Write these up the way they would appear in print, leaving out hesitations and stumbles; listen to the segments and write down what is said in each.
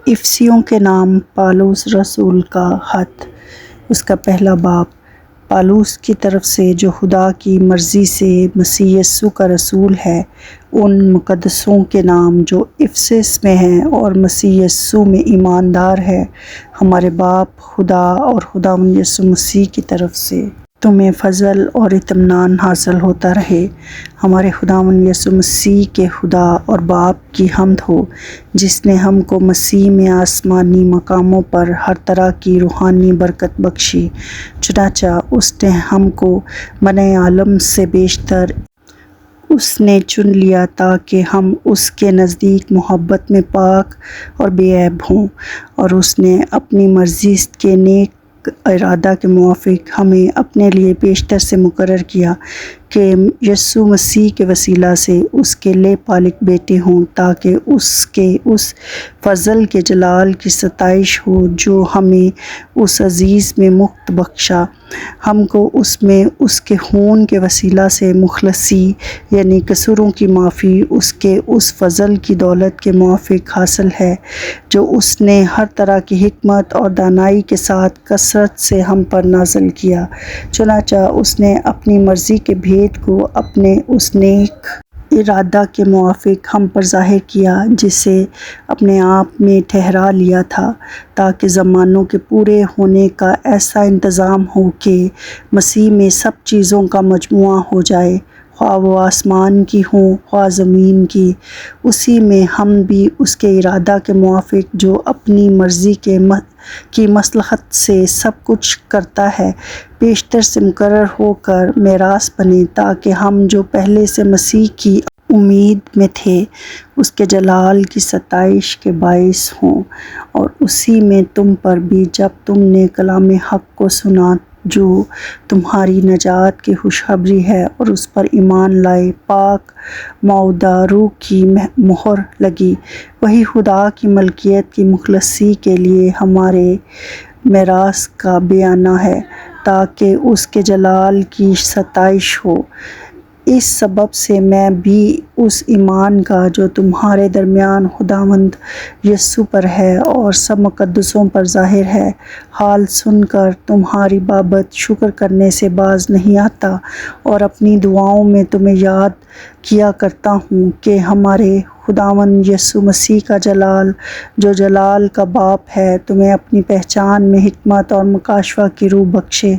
افسیوں کے نام پالوس رسول کا خط، اس کا پہلا باب۔ پالوس کی طرف سے جو خدا کی مرضی سے مسیح یسوع کا رسول ہے، ان مقدسوں کے نام جو افسس میں ہیں اور مسیح یسوع میں ایماندار ہے، ہمارے باپ خدا اور خداوند یسوع مسیح کی طرف سے تمہیں فضل اور اطمینان حاصل ہوتا رہے۔ ہمارے خداوند یسوع مسیح کے خدا اور باپ کی حمد ہو، جس نے ہم کو مسیح میں آسمانی مقاموں پر ہر طرح کی روحانی برکت بخشی۔ چنانچہ اس نے ہم کو بنائے عالم سے بیشتر اس نے چن لیا تاکہ ہم اس کے نزدیک محبت میں پاک اور بے عیب ہوں، اور اس نے اپنی مرضی کے نیک ارادہ کے موافق ہمیں اپنے لیے پیشتر سے مقرر کیا کہ یسوع مسیح کے وسیلہ سے اس کے لے پالک بیٹے ہوں، تاکہ اس کے اس فضل کے جلال کی ستائش ہو جو ہمیں اس عزیز میں مفت بخشا۔ ہم کو اس میں اس کے خون کے وسیلہ سے مخلصی یعنی قصوروں کی معافی اس کے اس فضل کی دولت کے موافق حاصل ہے، جو اس نے ہر طرح کی حکمت اور دانائی کے ساتھ کثرت سے ہم پر نازل کیا۔ چنانچہ اس نے اپنی مرضی کے بھید کو اپنے اس نیک ارادہ کے موافق ہم پر ظاہر کیا، جسے اپنے آپ میں ٹھہرا لیا تھا، تاکہ زمانوں کے پورے ہونے کا ایسا انتظام ہو کہ مسیح میں سب چیزوں کا مجموعہ ہو جائے، خواہ وہ آسمان کی ہوں خواہ زمین کی۔ اسی میں ہم بھی اس کے ارادہ کے موافق جو اپنی مرضی کی مصلحت سے سب کچھ کرتا ہے، پیشتر سے مقرر ہو کر میراث بنے، تاکہ ہم جو پہلے سے مسیح کی امید میں تھے اس کے جلال کی ستائش کے باعث ہوں۔ اور اسی میں تم پر بھی جب تم نے کلام حق کو سنا جو تمہاری نجات کی خوشخبری ہے، اور اس پر ایمان لائے، پاک معودہ روح کی مہر لگی، وہی خدا کی ملکیت کی مخلصی کے لیے ہمارے میراث کا بیانہ ہے، تاکہ اس کے جلال کی ستائش ہو۔ اس سبب سے میں بھی اس ایمان کا جو تمہارے درمیان خداوند یسوع پر ہے اور سب مقدسوں پر ظاہر ہے، حال سن کر تمہاری بابت شکر کرنے سے باز نہیں آتا، اور اپنی دعاؤں میں تمہیں یاد کیا کرتا ہوں کہ ہمارے خداوند یسوع مسیح کا جلال جو جلال کا باپ ہے، تمہیں اپنی پہچان میں حکمت اور مکاشفہ کی روح بخشے،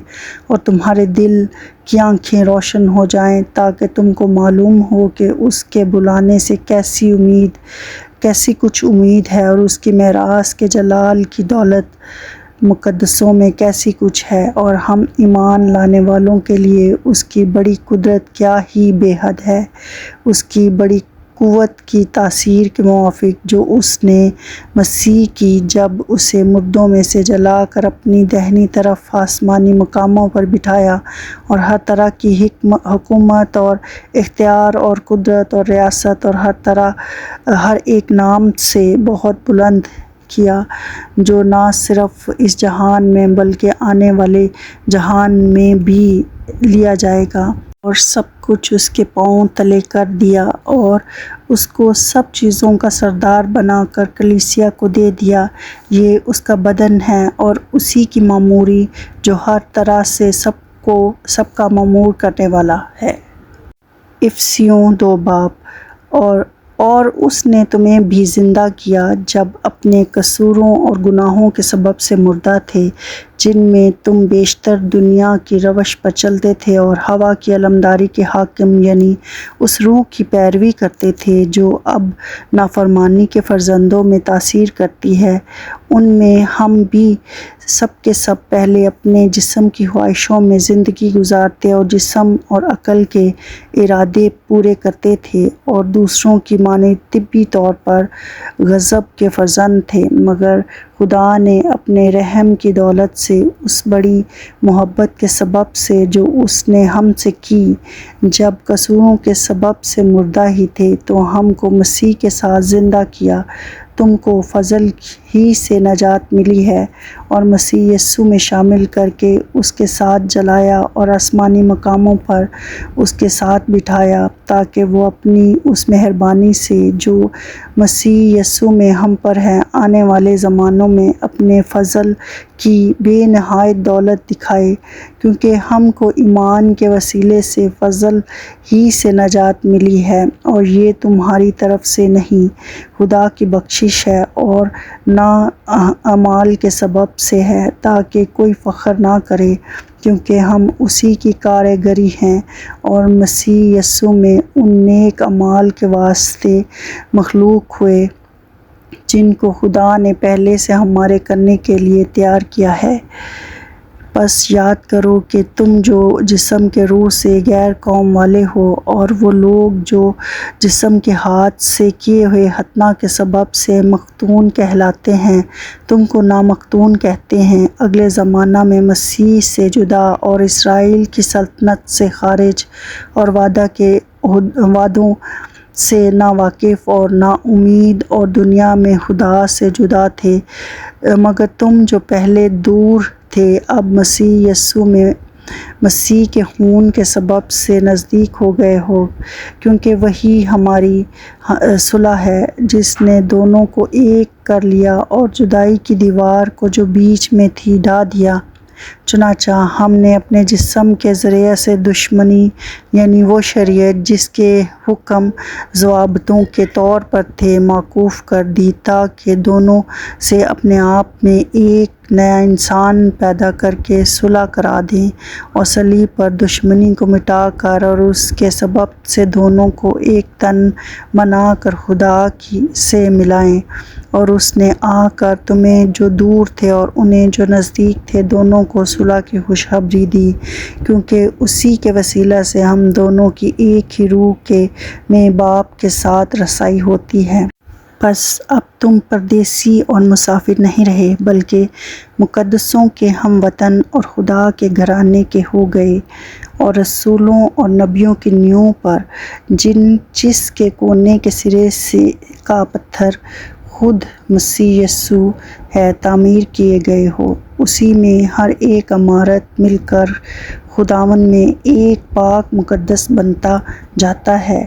اور تمہارے دل کی آنکھیں روشن ہو جائیں، تاکہ تم کو معلوم ہو کہ اس کے بلانے سے کیسی کچھ امید ہے، اور اس کی میراث کے جلال کی دولت مقدسوں میں کیسی کچھ ہے، اور ہم ایمان لانے والوں کے لیے اس کی بڑی قدرت کیا ہی بے حد ہے، اس کی بڑی قوت کی تاثیر کے موافق جو اس نے مسیح کی، جب اسے مردوں میں سے جلا کر اپنی دہنی طرف آسمانی مقاموں پر بٹھایا، اور ہر طرح کی حکومت اور اختیار اور قدرت اور ریاست اور ہر ایک نام سے بہت بلند کیا، جو نہ صرف اس جہان میں بلکہ آنے والے جہان میں بھی لیا جائے گا، اور سب کچھ اس کے پاؤں تلے کر دیا، اور اس کو سب چیزوں کا سردار بنا کر کلیسیا کو دے دیا۔ یہ اس کا بدن ہے، اور اسی کی معموری جو ہر طرح سے سب کا معمور کرنے والا ہے۔ افسیوں 2 باب۔ اور اس نے تمہیں بھی زندہ کیا جب اپنے قصوروں اور گناہوں کے سبب سے مردہ تھے، جن میں تم بیشتر دنیا کی روش پر چلتے تھے اور ہوا کی علمداری کے حاکم یعنی اس روح کی پیروی کرتے تھے جو اب نافرمانی کے فرزندوں میں تاثیر کرتی ہے۔ ان میں ہم بھی سب کے سب پہلے اپنے جسم کی خواہشوں میں زندگی گزارتے اور جسم اور عقل کے ارادے پورے کرتے تھے، اور دوسروں کی مانند طبعی طور پر غضب کے فرزند تھے، مگر خدا نے اپنے رحم کی دولت سے اس بڑی محبت کے سبب سے جو اس نے ہم سے کی، جب قصوروں کے سبب سے مردہ ہی تھے تو ہم کو مسیح کے ساتھ زندہ کیا۔ تم کو فضل ہی سے نجات ملی ہے اور مسیح یسوع میں شامل کر کے اس کے ساتھ جلایا اور آسمانی مقاموں پر اس کے ساتھ بٹھایا، تاکہ وہ اپنی اس مہربانی سے جو مسیح یسوع میں ہم پر ہے آنے والے زمانوں میں اپنے فضل کی بے نہایت دولت دکھائے، کیونکہ ہم کو ایمان کے وسیلے سے فضل ہی سے نجات ملی ہے، اور یہ تمہاری طرف سے نہیں، خدا کی بخشش ہے، اور نہ اعمال کے سبب سے ہے، تاکہ کوئی فخر نہ کرے، کیونکہ ہم اسی کی کارگری ہیں اور مسیح یسوع میں ان نیک اعمال کے واسطے مخلوق ہوئے جن کو خدا نے پہلے سے ہمارے کرنے کے لیے تیار کیا ہے۔ پس یاد کرو کہ تم جو جسم کے روح سے غیر قوم والے ہو، اور وہ لوگ جو جسم کے ہاتھ سے کیے ہوئے ختنہ کے سبب سے مختون کہلاتے ہیں، تم کو نامختون کہتے ہیں، اگلے زمانہ میں مسیح سے جدا اور اسرائیل کی سلطنت سے خارج اور وعدوں سے نا واقف اور نا امید اور دنیا میں خدا سے جدا تھے، مگر تم جو پہلے دور تھے اب مسیح یسوع میں مسیح کے خون کے سبب سے نزدیک ہو گئے ہو، کیونکہ وہی ہماری صلح ہے جس نے دونوں کو ایک کر لیا اور جدائی کی دیوار کو جو بیچ میں تھی ڈھا دیا۔ چنانچہ ہم نے اپنے جسم کے ذریعے سے دشمنی، یعنی وہ شریعت جس کے حکم ضوابطوں کے طور پر تھے، موقوف کر دی، تاکہ دونوں سے اپنے آپ میں ایک نیا انسان پیدا کر کے صلح کرا دیں، اور صلیب پر دشمنی کو مٹا کر اور اس کے سبب سے دونوں کو ایک تن بنا کر خدا سے ملائیں۔ اور اس نے آ کر تمہیں جو دور تھے اور انہیں جو نزدیک تھے دونوں کو صلح کی خوشخبری دی، کیونکہ اسی کے وسیلہ سے ہم دونوں کی ایک ہی روح میں باپ کے ساتھ رسائی ہوتی ہے۔ پس اب تم پردیسی اور مسافر نہیں رہے، بلکہ مقدسوں کے ہم وطن اور خدا کے گھرانے کے ہو گئے، اور رسولوں اور نبیوں کی نیوں پر، جس کے کونے کے سرے کا پتھر خود مسیح یسوع ہے، تعمیر کیے گئے ہو۔ اسی میں ہر ایک عمارت مل کر خداوند میں ایک پاک مقدس بنتا جاتا ہے،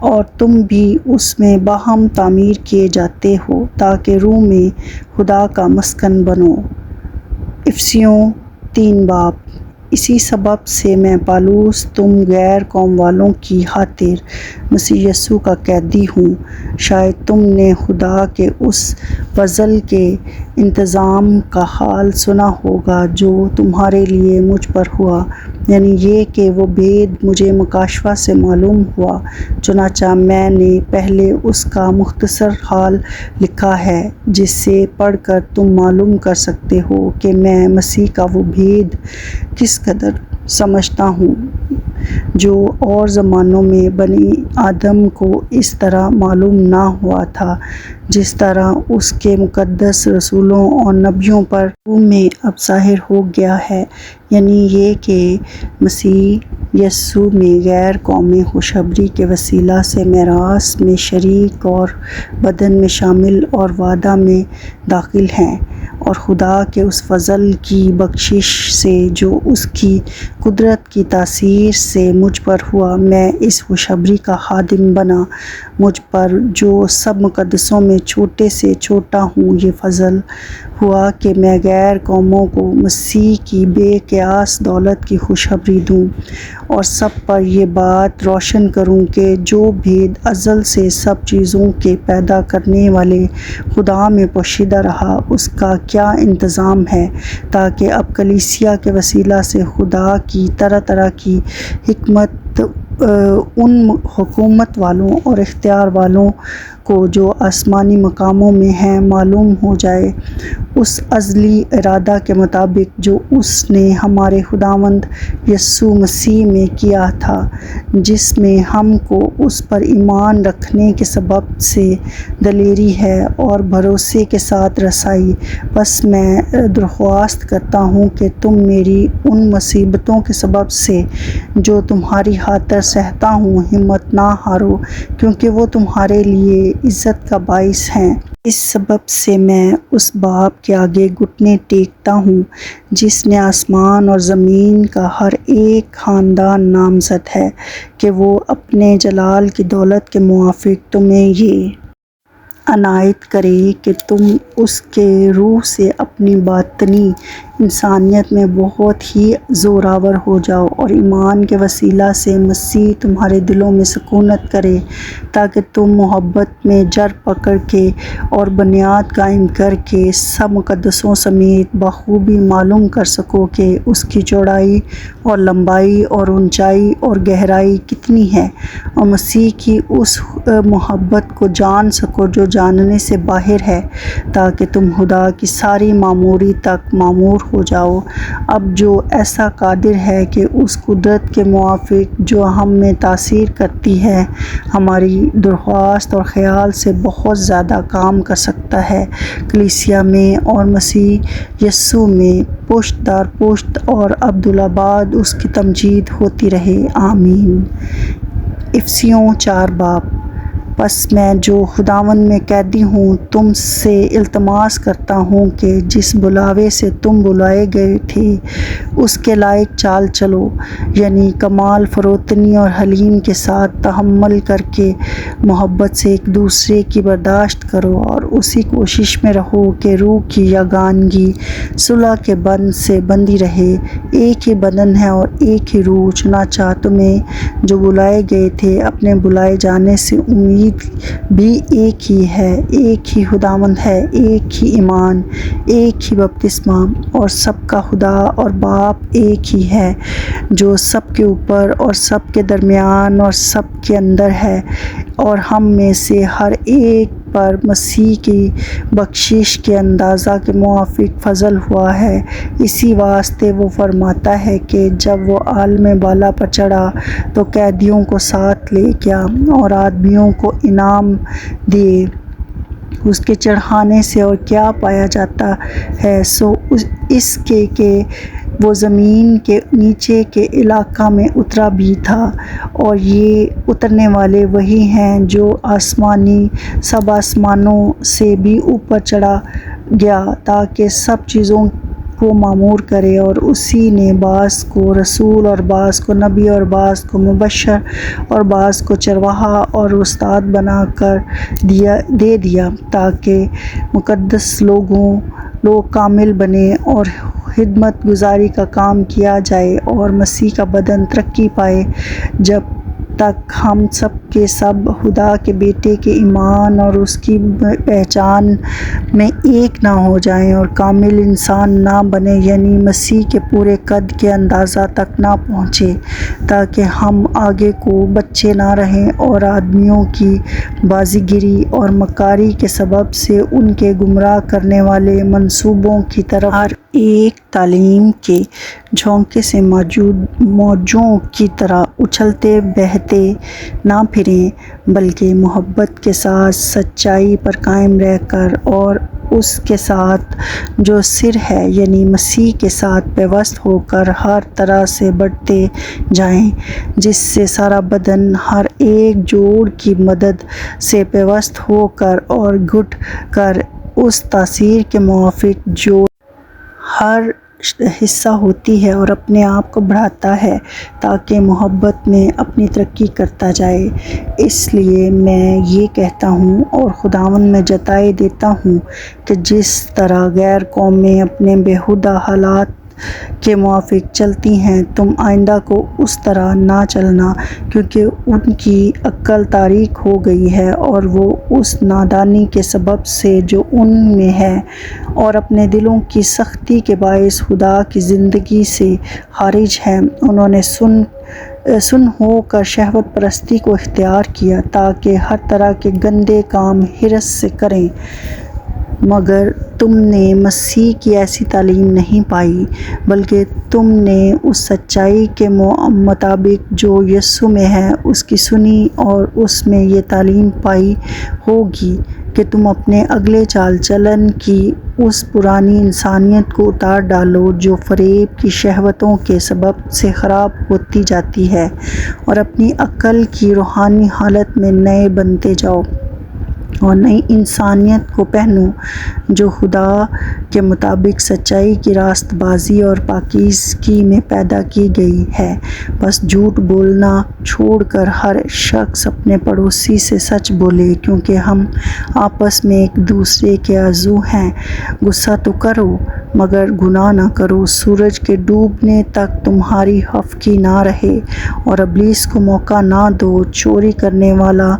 اور تم بھی اس میں باہم تعمیر کیے جاتے ہو تاکہ روح میں خدا کا مسکن بنو۔ افسیوں 3 باب۔ اسی سبب سے میں پالوس تم غیر قوم والوں کی خاطر مسیح یسوع کا قیدی ہوں۔ شاید تم نے خدا کے اس فضل کے انتظام کا حال سنا ہوگا جو تمہارے لیے مجھ پر ہوا، یعنی یہ کہ وہ بھید مجھے مکاشفہ سے معلوم ہوا۔ چنانچہ میں نے پہلے اس کا مختصر حال لکھا ہے، جس سے پڑھ کر تم معلوم کر سکتے ہو کہ میں مسیح کا وہ بھید کس قدر سمجھتا ہوں، جو اور زمانوں میں بنی آدم کو اس طرح معلوم نہ ہوا تھا، جس طرح اس کے مقدس رسولوں اور نبیوں پر روح میں اب ظاہر ہو گیا ہے، یعنی یہ کہ مسیح یسوع میں غیر قومیں خوشخبری کے وسیلہ سے میراث میں شریک اور بدن میں شامل اور وعدہ میں داخل ہیں، اور خدا کے اس فضل کی بخشش سے جو اس کی قدرت کی تاثیر سے مجھ پر ہوا، میں اس خوشخبری کا خادم بنا۔ مجھ پر جو سب مقدسوں میں چھوٹے سے چھوٹا ہوں یہ فضل ہوا کہ میں غیر قوموں کو مسیح کی بے قیاس دولت کی خوشخبری دوں، اور سب پر یہ بات روشن کروں کہ جو بھید ازل سے سب چیزوں کے پیدا کرنے والے خدا میں پوشیدہ رہا، اس کا کیا انتظام ہے، تاکہ اب کلیسیا کے وسیلہ سے خدا کی طرح طرح کی حکمت ان حکومت والوں اور اختیار والوں کو جو آسمانی مقاموں میں ہیں معلوم ہو جائے، اس ازلی ارادہ کے مطابق جو اس نے ہمارے خداوند یسوع مسیح میں کیا تھا، جس میں ہم کو اس پر ایمان رکھنے کے سبب سے دلیری ہے اور بھروسے کے ساتھ رسائی۔ بس میں درخواست کرتا ہوں کہ تم میری ان مصیبتوں کے سبب سے جو تمہاری خاطر سہتا ہوں ہمت نہ ہارو، کیونکہ وہ تمہارے لیے عزت کا باعث ہیں۔ اس سبب سے میں اس باپ کے آگے گھٹنے ٹیکتا ہوں جس نے آسمان اور زمین کا ہر ایک خاندان نامزد ہے کہ وہ اپنے جلال کی دولت کے موافق تمہیں یہ عنایت کرے کہ تم اس کے روح سے اپنی باطنی انسانیت میں بہت ہی زوراور ہو جاؤ اور ایمان کے وسیلہ سے مسیح تمہارے دلوں میں سکونت کرے تاکہ تم محبت میں جڑ پکڑ کے اور بنیاد قائم کر کے سب مقدسوں سمیت بخوبی معلوم کر سکو کہ اس کی چوڑائی اور لمبائی اور اونچائی اور گہرائی کتنی ہے، اور مسیح کی اس محبت کو جان سکو جو جاننے سے باہر ہے، تاکہ تم خدا کی ساری معموری تک معمور ہو جاؤ۔ اب جو ایسا قادر ہے کہ اس قدرت کے موافق جو ہم میں تاثیر کرتی ہے ہماری درخواست اور خیال سے بہت زیادہ کام کر سکتا ہے، کلیسیا میں اور مسیح یسوع میں پشت در پشت اور ابدالآباد اس کی تمجید ہوتی رہے، آمین۔ افسیوں 4 باب۔ پس میں جو خداوند میں قیدی ہوں تم سے التماس کرتا ہوں کہ جس بلاوے سے تم بلائے گئے تھے اس کے لائق چال چلو، یعنی کمال فروتنی اور حلیم کے ساتھ تحمل کر کے محبت سے ایک دوسرے کی برداشت کرو، اور اسی کوشش میں رہو کہ روح کی یگانگی صلح کے بند سے بندھی رہے۔ ایک ہی بدن ہے اور ایک ہی روح، چنانچہ تمہیں جو بلائے گئے تھے اپنے بلائے جانے سے امید بھی ایک ہی ہے، ایک ہی خداوند ہے، ایک ہی ایمان، ایک ہی بپتسمہ، اور سب کا خدا اور باپ ایک ہی ہے جو سب کے اوپر اور سب کے درمیان اور سب کے اندر ہے، اور ہم میں سے ہر ایک پر مسیح کی بخشش کے اندازہ کے موافق فضل ہوا ہے۔ اسی واسطے وہ فرماتا ہے کہ جب وہ عالم بالا پر چڑھا تو قیدیوں کو ساتھ لے گیا اور آدمیوں کو انعام دیے۔ اس کے چڑھانے سے اور کیا پایا جاتا ہے سو اس کے کہ وہ زمین کے نیچے کے علاقہ میں اترا بھی تھا، اور یہ اترنے والے وہی ہیں جو آسمانی سب آسمانوں سے بھی اوپر چڑھا گیا تاکہ سب چیزوں کو معمور کرے، اور اسی نے بعض کو رسول اور بعض کو نبی اور بعض کو مبشر اور بعض کو چرواہا اور استاد بنا کر دے دیا تاکہ مقدس لوگ کامل بنے اور خدمت گزاری کا کام کیا جائے اور مسیح کا بدن ترقی پائے، جب تک ہم سب کے سب خدا کے بیٹے کے ایمان اور اس کی پہچان میں ایک نہ ہو جائیں اور کامل انسان نہ بنے، یعنی مسیح کے پورے قد کے اندازہ تک نہ پہنچے، تاکہ ہم آگے کو بچے نہ رہیں اور آدمیوں کی بازیگری اور مکاری کے سبب سے ان کے گمراہ کرنے والے منصوبوں کی طرف ہر ایک تعلیم کے جھونکے سے موجوں کی طرح اچھلتے بہتے نہ پھریں، بلکہ محبت کے ساتھ سچائی پر قائم رہ کر اور اس کے ساتھ جو سر ہے یعنی مسیح کے ساتھ پیوست ہو کر ہر طرح سے بڑھتے جائیں، جس سے سارا بدن ہر ایک جوڑ کی مدد سے پیوست ہو کر اور گھٹ کر اس تاثیر کے موافق جو ہر حصہ ہوتی ہے اور اپنے آپ کو بڑھاتا ہے تاکہ محبت میں اپنی ترقی کرتا جائے۔ اس لیے میں یہ کہتا ہوں اور خداوند میں جتائے دیتا ہوں کہ جس طرح غیر قومیں اپنے بیہودہ حالات کے موافق چلتی ہیں، تم آئندہ کو اس طرح نہ چلنا، کیونکہ ان کی عقل تاریک ہو گئی ہے اور وہ اس نادانی کے سبب سے جو ان میں ہے اور اپنے دلوں کی سختی کے باعث خدا کی زندگی سے خارج ہیں، انہوں نے سن ہو کر شہوت پرستی کو اختیار کیا تاکہ ہر طرح کے گندے کام حرص سے کریں، مگر تم نے مسیح کی ایسی تعلیم نہیں پائی، بلکہ تم نے اس سچائی کے مطابق جو یسوع میں ہے اس کی سنی اور اس میں یہ تعلیم پائی ہوگی کہ تم اپنے اگلے چال چلن کی اس پرانی انسانیت کو اتار ڈالو جو فریب کی شہوتوں کے سبب سے خراب ہوتی جاتی ہے، اور اپنی عقل کی روحانی حالت میں نئے بنتے جاؤ۔ اور نئی انسانیت کو پہنو جو خدا کے مطابق سچائی کی راست بازی اور پاکیزگی میں پیدا کی گئی ہے۔ بس جھوٹ بولنا چھوڑ کر ہر شخص اپنے پڑوسی سے سچ بولے، کیونکہ ہم آپس میں ایک دوسرے کے عضو ہیں۔ غصہ تو کرو مگر گناہ نہ کرو۔ سورج کے ڈوبنے تک تمہاری خفگی نہ رہے اور ابلیس کو موقع نہ دو۔ چوری کرنے والا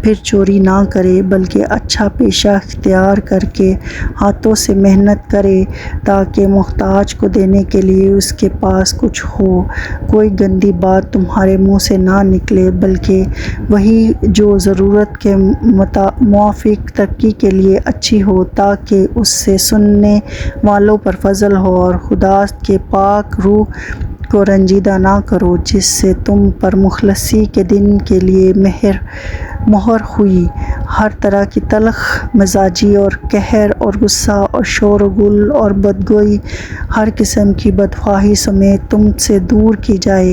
پھر چوری نہ کرے بلکہ اچھا پیشہ اختیار کر کے ہاتھوں سے محنت کرے تاکہ محتاج کو دینے کے لیے اس کے پاس کچھ ہو۔ کوئی گندی بات تمہارے منہ سے نہ نکلے بلکہ وہی جو ضرورت کے موافق ترقی کے لیے اچھی ہو، تاکہ اس سے سننے والوں پر فضل ہو، اور خدا کے پاک روح کو رنجیدہ نہ کرو جس سے تم پر مخلصی کے دن کے لیے مہر ہوئی۔ ہر طرح کی تلخ مزاجی اور قہر اور غصہ اور شور و غل اور بدگوئی، ہر قسم کی بدخواہی سمیت تم سے دور کی جائے،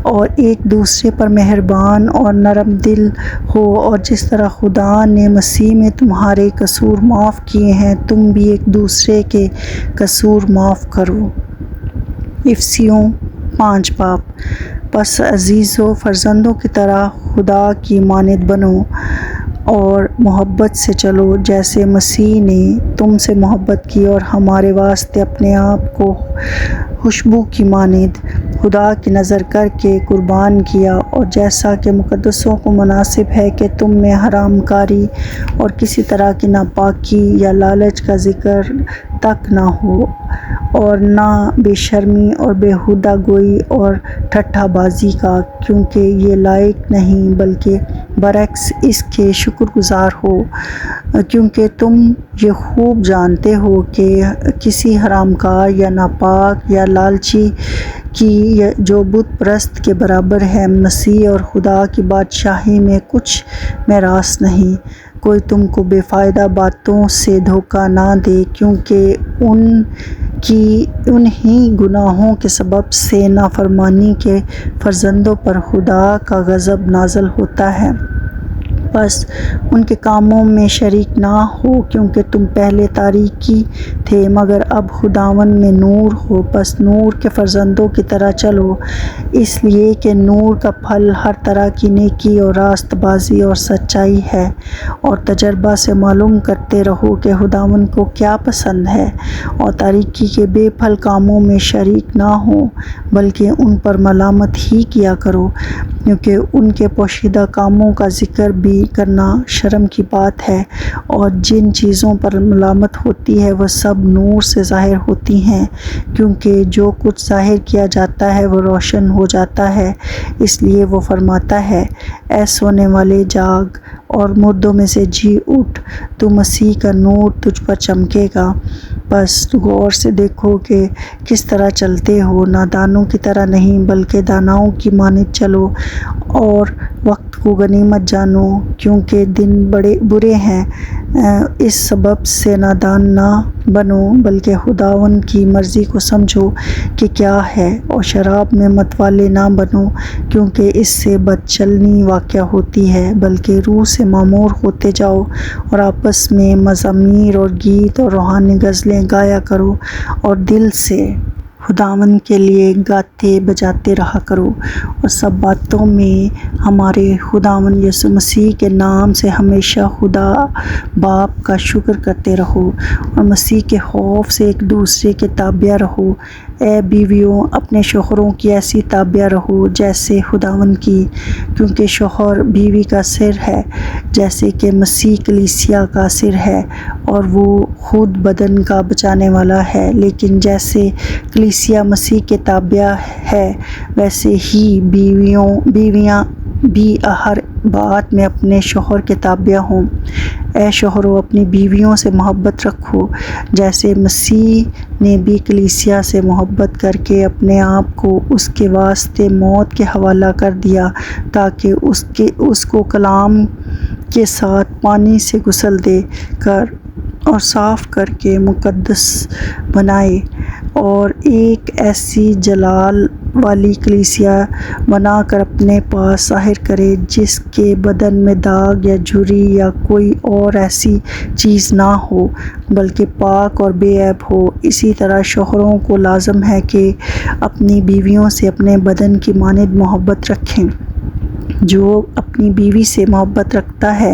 اور ایک دوسرے پر مہربان اور نرم دل ہو، اور جس طرح خدا نے مسیح میں تمہارے قصور معاف کیے ہیں، تم بھی ایک دوسرے کے قصور معاف کرو۔ افسیوں 5 باب۔ پس عزیزو، فرزندوں کی طرح خدا کی مانند بنو اور محبت سے چلو، جیسے مسیح نے تم سے محبت کی اور ہمارے واسطے اپنے آپ کو خوشبو کی مانند خدا کی نظر کر کے قربان کیا، اور جیسا کہ مقدسوں کو مناسب ہے کہ تم میں حرام کاری اور کسی طرح کی ناپاکی یا لالچ کا ذکر تک نہ ہو، اور نہ بے شرمی اور بیہودہ گوئی اور ٹھٹھا بازی کا، کیونکہ یہ لائق نہیں، بلکہ برعکس اس کے شکر گزار ہو، کیونکہ تم یہ خوب جانتے ہو کہ کسی حرام کار یا ناپاک یا لالچی کی جو بت پرست کے برابر ہے، مسیح اور خدا کی بادشاہی میں کچھ میراث نہیں۔ کوئی تم کو بے فائدہ باتوں سے دھوکہ نہ دے، کیونکہ انہی گناہوں کے سبب سے نافرمانی کے فرزندوں پر خدا کا غضب نازل ہوتا ہے۔ بس ان کے کاموں میں شریک نہ ہو، کیونکہ تم پہلے تاریکی تھے مگر اب خداوند میں نور ہو۔ بس نور کے فرزندوں کی طرح چلو، اس لیے کہ نور کا پھل ہر طرح کی نیکی اور راست بازی اور سچائی ہے، اور تجربہ سے معلوم کرتے رہو کہ خداوند کو کیا پسند ہے، اور تاریکی کے بے پھل کاموں میں شریک نہ ہو بلکہ ان پر ملامت ہی کیا کرو، کیونکہ ان کے پوشیدہ کاموں کا ذکر بھی کرنا شرم کی بات ہے، اور جن چیزوں پر ملامت ہوتی ہے وہ سب نور سے ظاہر ہوتی ہیں، کیونکہ جو کچھ ظاہر کیا جاتا ہے وہ روشن ہو جاتا ہے۔ اس لیے وہ فرماتا ہے، اے سونے والے جاگ اور مردوں میں سے جی اٹھ، تو مسیح کا نور تجھ پر چمکے گا۔ بس غور سے دیکھو کہ کس طرح چلتے ہو، نادانوں کی طرح نہیں بلکہ داناؤں کی مانند چلو، اور وقت کو غنیمت جانو، کیونکہ دن بڑے برے ہیں۔ اس سبب سے نادان نہ بنو بلکہ خداوند کی مرضی کو سمجھو کہ کیا ہے، اور شراب میں متوالے نہ بنو، کیونکہ اس سے بد چلنی واقع ہوتی ہے، بلکہ روح سے معمور ہوتے جاؤ، اور آپس میں مزامیر اور گیت اور روحانی غزلیں گایا کرو، اور دل سے خداوند کے لیے گاتے بجاتے رہا کرو، اور سب باتوں میں ہمارے خداوند یسوع مسیح کے نام سے ہمیشہ خدا باپ کا شکر کرتے رہو، اور مسیح کے خوف سے ایک دوسرے کے تابع رہو۔ اے بیویوں، اپنے شوہروں کی ایسی تابع رہو جیسے خداوند کی، کیونکہ شوہر بیوی کا سر ہے، جیسے کہ مسیح کلیسیا کا سر ہے، اور وہ خود بدن کا بچانے والا ہے۔ لیکن جیسے کلیسیا مسیح کے تابع ہے، ویسے ہی بیویاں بھی ہر بات میں اپنے شوہر کے تابع ہوں۔ اے شوہروں، اپنی بیویوں سے محبت رکھو، جیسے مسیح نے بھی کلیسیا سے محبت کر کے اپنے آپ کو اس کے واسطے موت کے حوالہ کر دیا، تاکہ اس کو کلام کے ساتھ پانی سے غسل دے کر اور صاف کر کے مقدس بنائے، اور ایک ایسی جلال والی کلیسیا بنا کر اپنے پاس ظاہر کرے، جس کے بدن میں داغ یا جھری یا کوئی اور ایسی چیز نہ ہو، بلکہ پاک اور بے عیب ہو۔ اسی طرح شوہروں کو لازم ہے کہ اپنی بیویوں سے اپنے بدن کی مانند محبت رکھیں۔ جو اپنی بیوی سے محبت رکھتا ہے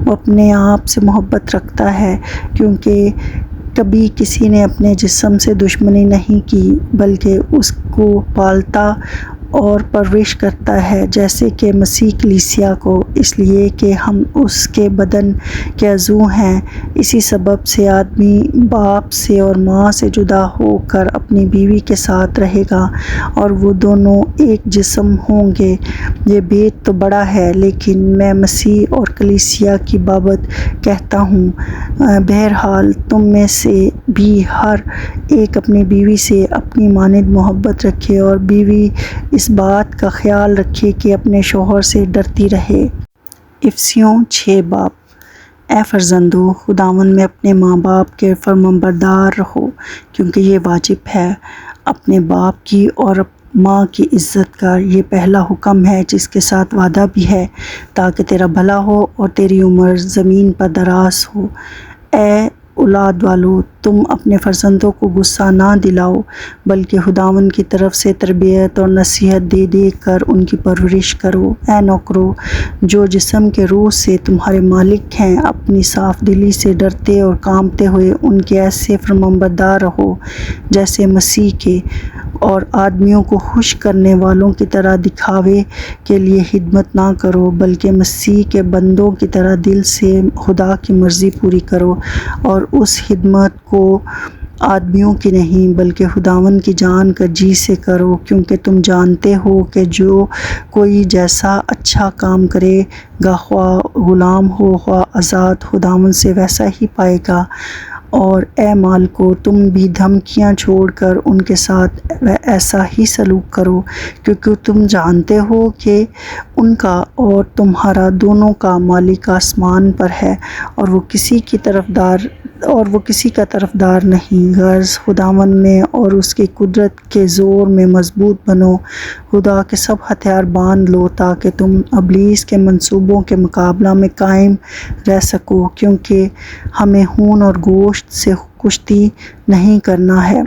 وہ اپنے آپ سے محبت رکھتا ہے، کیونکہ کبھی کسی نے اپنے جسم سے دشمنی نہیں کی، بلکہ اس کو پالتا اور پرورش کرتا ہے، جیسے کہ مسیح کلیسیا کو، اس لیے کہ ہم اس کے بدن کے عضو ہیں۔ اسی سبب سے آدمی باپ سے اور ماں سے جدا ہو کر اپنی بیوی کے ساتھ رہے گا اور وہ دونوں ایک جسم ہوں گے۔ یہ بھید تو بڑا ہے، لیکن میں مسیح اور کلیسیا کی بابت کہتا ہوں۔ بہرحال تم میں سے بھی ہر ایک اپنی بیوی سے اپنی مانند محبت رکھے اور بیوی اس بات کا خیال رکھے کہ اپنے شوہر سے ڈرتی رہے۔ افسیوں 6 باب۔ اے فرزندو، خداوند میں اپنے ماں باپ کے فرمانبردار رہو، کیونکہ یہ واجب ہے۔ اپنے باپ کی اور ماں کی عزت کر، یہ پہلا حکم ہے جس کے ساتھ وعدہ بھی ہے، تاکہ تیرا بھلا ہو اور تیری عمر زمین پر دراز ہو۔ اے اولاد والو، تم اپنے فرزندوں کو غصہ نہ دلاؤ، بلکہ خداوند کی طرف سے تربیت اور نصیحت دے دے کر ان کی پرورش کرو۔ اے نوکرو، جو جسم کے روح سے تمہارے مالک ہیں، اپنی صاف دلی سے ڈرتے اور کانپتے ہوئے ان کے ایسے فرمانبردار رہو جیسے مسیح کے، اور آدمیوں کو خوش کرنے والوں کی طرح دکھاوے کے لیے خدمت نہ کرو، بلکہ مسیح کے بندوں کی طرح دل سے خدا کی مرضی پوری کرو، اور اس خدمت کو آدمیوں کی نہیں بلکہ خداوند کی جان کر جی سے کرو، کیونکہ تم جانتے ہو کہ جو کوئی جیسا اچھا کام کرے گا، خواہ غلام ہو خواہ آزاد، خداوند سے ویسا ہی پائے گا۔ اور اے مالکو، تم بھی دھمکیاں چھوڑ کر ان کے ساتھ ایسا ہی سلوک کرو، کیونکہ تم جانتے ہو کہ ان کا اور تمہارا دونوں کا مالک آسمان پر ہے، اور وہ کسی کا طرفدار نہیں۔ غرض خداوند میں اور اس کی قدرت کے زور میں مضبوط بنو، خدا کے سب ہتھیار باندھ لو، تاکہ تم ابلیس کے منصوبوں کے مقابلہ میں قائم رہ سکو، کیونکہ ہمیں خون اور گوشت سے کشتی نہیں کرنا ہے،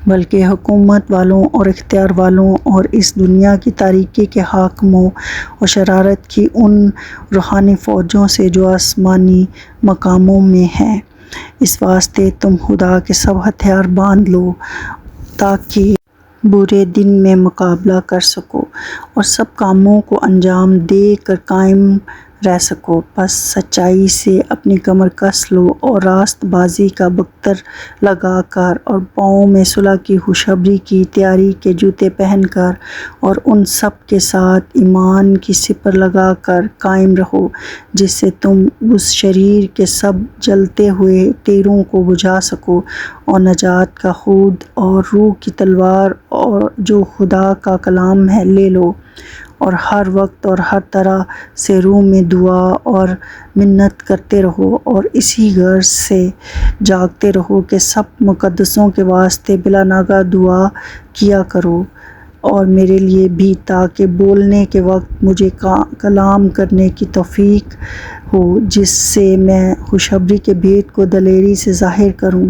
بلکہ حکومت والوں اور اختیار والوں اور اس دنیا کی تاریکی کے حاکموں اور شرارت کی ان روحانی فوجوں سے جو آسمانی مقاموں میں ہیں۔ اس واسطے تم خدا کے سب ہتھیار باندھ لو، تاکہ برے دن میں مقابلہ کر سکو اور سب کاموں کو انجام دے کر قائم رہ سکو۔ پس سچائی سے اپنی کمر کس لو اور راست بازی کا بکتر لگا کر، اور پاؤں میں صلح کی خوشخبری کی تیاری کے جوتے پہن کر، اور ان سب کے ساتھ ایمان کی سپر لگا کر قائم رہو، جس سے تم اس شریر کے سب جلتے ہوئے تیروں کو بجھا سکو، اور نجات کا خود اور روح کی تلوار اور جو خدا کا کلام ہے لے لو، اور ہر وقت اور ہر طرح سے روح میں دعا اور منت کرتے رہو، اور اسی غرض سے جاگتے رہو کہ سب مقدسوں کے واسطے بلا ناغہ دعا کیا کرو، اور میرے لیے بھی، تاکہ بولنے کے وقت مجھے کلام کرنے کی توفیق ہو، جس سے میں خوشخبری کے بھید کو دلیری سے ظاہر کروں،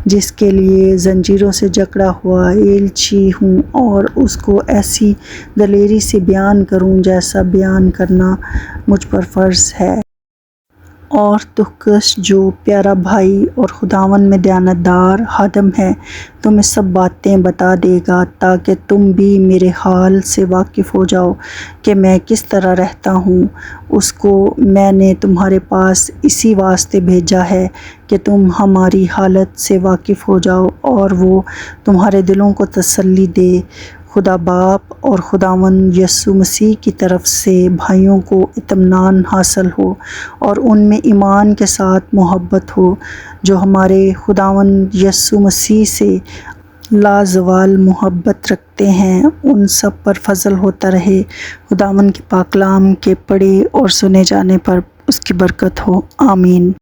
جس کے لیے زنجیروں سے جکڑا ہوا ایلچی ہوں، اور اس کو ایسی دلیری سے بیان کروں جیسا بیان کرنا مجھ پر فرض ہے۔ اور تخکس، جو پیارا بھائی اور خداوند میں دیانتدار خادم ہے، تمہیں سب باتیں بتا دے گا، تاکہ تم بھی میرے حال سے واقف ہو جاؤ کہ میں کس طرح رہتا ہوں۔ اس کو میں نے تمہارے پاس اسی واسطے بھیجا ہے کہ تم ہماری حالت سے واقف ہو جاؤ اور وہ تمہارے دلوں کو تسلی دے۔ خدا باپ اور خداوند یسوع مسیح کی طرف سے بھائیوں کو اطمینان حاصل ہو، اور ان میں ایمان کے ساتھ محبت ہو، جو ہمارے خداوند یسوع مسیح سے لازوال محبت رکھتے ہیں، ان سب پر فضل ہوتا رہے۔ خداوند کے پاک کلام کے پڑھے اور سنے جانے پر اس کی برکت ہو، آمین۔